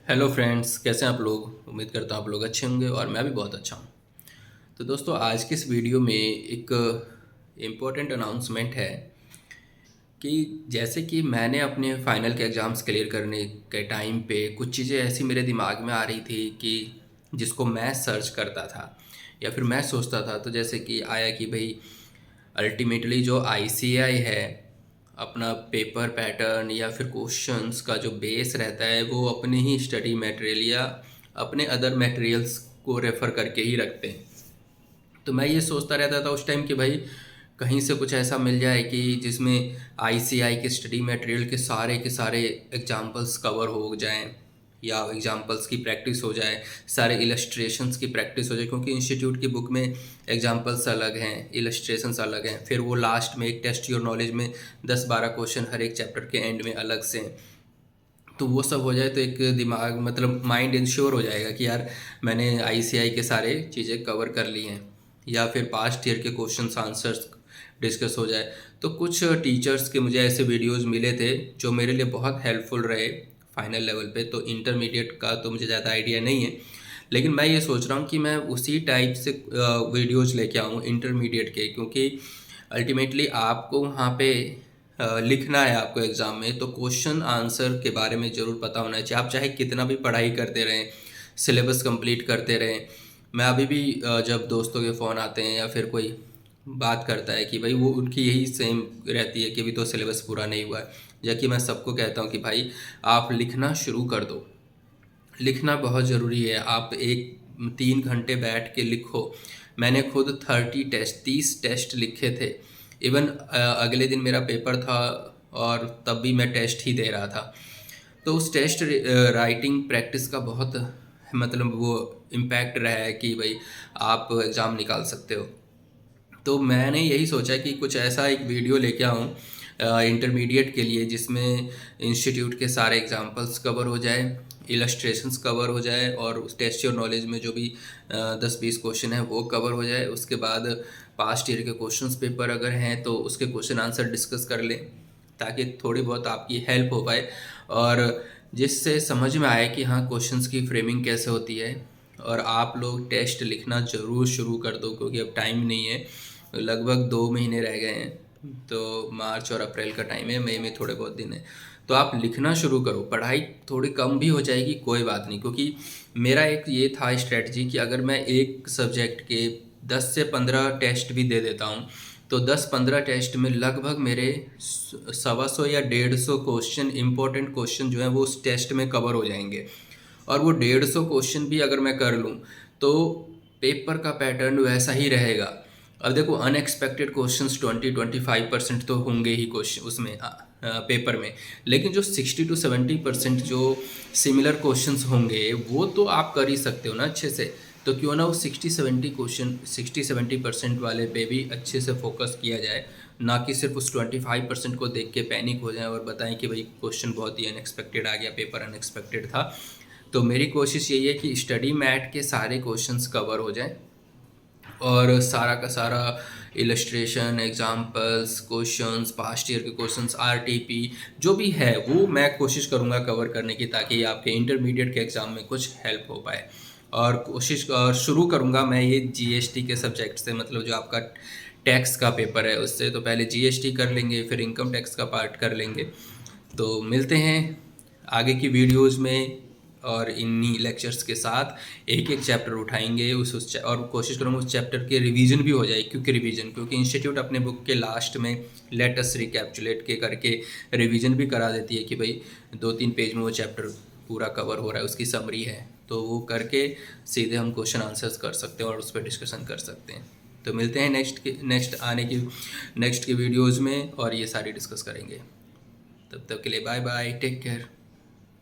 Hello friends, कैसे हैं आप लोग। उम्मीद करता हूँ आप लोग अच्छे होंगे और मैं भी बहुत अच्छा हूँ। तो दोस्तों, आज के इस वीडियो में एक इम्पोर्टेंट अनाउंसमेंट है कि जैसे कि मैंने अपने फाइनल के एग्ज़ाम्स क्लियर करने के टाइम पे कुछ चीज़ें ऐसी मेरे दिमाग में आ रही थी कि जिसको मैं सर्च करता था या फिर मैं सोचता था। तो जैसे कि आया कि भाई अल्टीमेटली जो आईसीएआई है, अपना पेपर पैटर्न या फिर क्वेश्चंस का जो बेस रहता है वो अपने ही स्टडी मटेरियल या अपने अदर मटेरियल्स को रेफ़र करके ही रखते हैं। तो मैं ये सोचता रहता था उस टाइम कि भाई कहीं से कुछ ऐसा मिल जाए कि जिसमें आईसीआई के स्टडी मटेरियल के सारे एग्जांपल्स कवर हो जाएं या एग्जांपल्स की प्रैक्टिस हो जाए, सारे इलस्ट्रेशंस की प्रैक्टिस हो जाए, क्योंकि इंस्टीट्यूट की बुक में एग्जांपल्स अलग हैं, इलस्ट्रेशंस अलग हैं, फिर वो लास्ट में एक टेस्ट योर नॉलेज में 10-12 क्वेश्चन हर एक चैप्टर के एंड में अलग से हैं। तो वो सब हो जाए तो एक दिमाग मतलब माइंड इंश्योर हो जाएगा कि यार मैंने आईसीआई के सारे चीज़ें कवर कर ली हैं, या फिर पास्ट ईयर के क्वेश्चंस आंसर्स डिस्कस हो जाए। तो कुछ टीचर्स के मुझे ऐसे वीडियोस मिले थे जो मेरे लिए बहुत हेल्पफुल रहे फाइनल लेवल पे। तो इंटरमीडिएट का तो मुझे ज़्यादा आइडिया नहीं है, लेकिन मैं ये सोच रहा हूँ कि मैं उसी टाइप से वीडियोज़ लेके आऊँ इंटरमीडिएट के, क्योंकि अल्टीमेटली आपको वहाँ पे लिखना है आपको एग्ज़ाम में, तो क्वेश्चन आंसर के बारे में ज़रूर पता होना चाहिए। आप चाहे कितना भी पढ़ाई करते रहें, सिलेबस कंप्लीट करते रहें। मैं अभी भी जब दोस्तों के फ़ोन आते हैं या फिर कोई बात करता है कि भाई वो उनकी यही सेम रहती है कि अभी तो सिलेबस पूरा नहीं हुआ है, जबकि मैं सबको कहता हूँ कि भाई आप लिखना शुरू कर दो। लिखना बहुत ज़रूरी है। आप 3 घंटे बैठ के लिखो। मैंने खुद 30 टेस्ट लिखे थे। इवन अगले दिन मेरा पेपर था और तब भी मैं टेस्ट ही दे रहा था। तो उस टेस्ट राइटिंग प्रैक्टिस का बहुत मतलब वो इम्पैक्ट रहा है कि भाई आप एग्ज़ाम निकाल सकते हो। तो मैंने यही सोचा कि कुछ ऐसा एक वीडियो लेके आऊँ इंटरमीडिएट के लिए, जिसमें इंस्टीट्यूट के सारे एग्जांपल्स कवर हो जाए, इलस्ट्रेशंस कवर हो जाए, और उस टेस्ट योर नॉलेज में जो भी 10-20 क्वेश्चन है वो कवर हो जाए। उसके बाद पास्ट ईयर के क्वेश्चंस पेपर अगर हैं तो उसके क्वेश्चन आंसर डिस्कस कर लें, ताकि थोड़ी बहुत आपकी हेल्प हो पाए और जिससे समझ में आए कि हाँ क्वेश्चंस की फ्रेमिंग कैसे होती है। और आप लोग टेस्ट लिखना ज़रूर शुरू कर दो, क्योंकि अब टाइम नहीं है, लगभग 2 महीने रह गए हैं। तो मार्च और अप्रैल का टाइम है, मई में थोड़े बहुत दिन है। तो आप लिखना शुरू करो। पढ़ाई थोड़ी कम भी हो जाएगी, कोई बात नहीं, क्योंकि मेरा एक ये था स्ट्रेटजी कि अगर मैं एक सब्जेक्ट के 10 से 15 टेस्ट भी दे देता हूँ तो 10-15 टेस्ट में लगभग मेरे 125 या 150 क्वेश्चन, इंपॉर्टेंट क्वेश्चन जो है वो उस टेस्ट में कवर हो जाएंगे। और वो 150 क्वेश्चन भी अगर मैं कर लूँ तो पेपर का पैटर्न वैसा ही रहेगा। अब देखो, अनएक्सपेक्टेड क्वेश्चंस 20-25% तो होंगे ही क्वेश्चन उसमें पेपर में, लेकिन जो 60-70% जो सिमिलर क्वेश्चंस होंगे वो तो आप कर ही सकते हो ना अच्छे से। तो क्यों ना वो 60-70% वाले पे भी अच्छे से फोकस किया जाए, ना कि सिर्फ उस 25% को देख के पैनिक हो जाए और बताएं कि भाई क्वेश्चन बहुत ही अनएक्सपेक्टेड आ गया, पेपर अनएक्सपेक्टेड था। तो मेरी कोशिश यही है कि स्टडी मैट के सारे क्वेश्चंस कवर हो जाएं और सारा का सारा illustration, examples, questions, past year के क्वेश्चंस, आरटीपी जो भी है वो मैं कोशिश करूँगा कवर करने की, ताकि आपके इंटरमीडिएट के एग्ज़ाम में कुछ हेल्प हो पाए। और कोशिश शुरू करूँगा मैं ये जीएसटी के सब्जेक्ट से, मतलब जो आपका टैक्स का पेपर है उससे। तो पहले जीएसटी कर लेंगे, फिर इनकम टैक्स का पार्ट कर लेंगे। तो मिलते हैं आगे की वीडियोज़ में, और इन्हीं लेक्चर्स के साथ एक एक चैप्टर उठाएंगे और कोशिश करूँगा उस चैप्टर के रिवीजन भी हो जाए। क्योंकि इंस्टीट्यूट अपने बुक के लास्ट में लेट अस रिकैप्चुलेट के करके रिवीजन भी करा देती है कि भाई 2-3 पेज में वो चैप्टर पूरा कवर हो रहा है, उसकी समरी है, तो वो करके सीधे हम क्वेश्चन आंसर्स कर सकते हैं और उस पर डिस्कशन कर सकते हैं। तो मिलते हैं नेक्स्ट की वीडियोज़ में और ये सारी डिस्कस करेंगे। तब तक के लिए बाय बाय, टेक केयर।